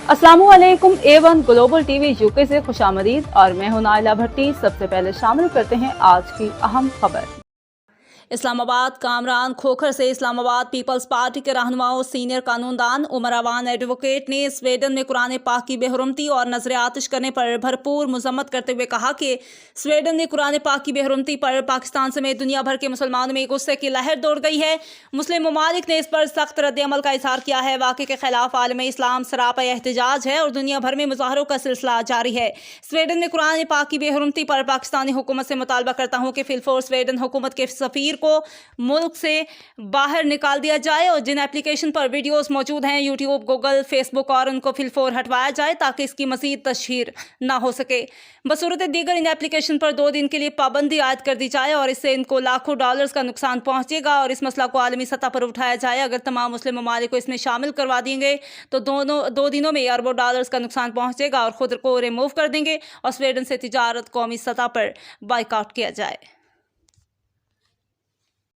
अस्सलामुअलैकुम A1 global TV UK से खुशामदीद और मैं हूं नाइला भट्टी। सबसे पहले शामिल करते हैं आज की अहम खबर। इस्लामाबाद कामरान खोखर से इस्लामाबाद पीपल्स पार्टी के रहनुमा और सीनियर कानूनदान उमर अवान एडवोकेट ने स्वीडन में कुरान पाक की बेहरमती और नजर आतिश करने पर भरपूर मजम्मत करते हुए कहा कि स्वीडन में कुरान पाक की बेहरमती पर पाकिस्तान समेत दुनिया भर के मुसलमानों में गुस्से की लहर दौड़ गई है। मुस्लिम ममालिक ने इस पर सख्त रद्द-ए-अमल का इजहार किया है। वाक़े के खिलाफ आलम इस्लाम सरापा एहतजाज है और दुनिया भर में मुजाहरों का सिलसिला जारी है। स्वीडन में कुरान पाक की बेहरमती पर पाकिस्तानी हुकूमत से मुतालबा करता हूँ कि फिलफोर स्वीडन हुकूमत के सफीर को मुल्क से बाहर निकाल दिया जाए और जिन एप्लीकेशन पर वीडियोस मौजूद हैं यूट्यूब, गूगल, फेसबुक और उनको फिलफोर हटवाया जाए ताकि इसकी मजीद तशहीर ना हो सके। बसूरत दीगर इन एप्लीकेशन पर 2 दिन के लिए पाबंदी आयद कर दी जाए और इससे इनको लाखों डॉलर्स का नुकसान पहुंचेगा और इस मसला को आलमी सतह पर उठाया जाए। अगर तमाम मुस्लिम ममालिक को इसमें शामिल करवा देंगे तो 2 दिनों में अरबों डॉलर्स का नुकसान पहुंचेगा और खुद को रिमूव कर देंगे और स्वीडन से तिजारत कौमी सतह पर बाइकआउट किया जाए।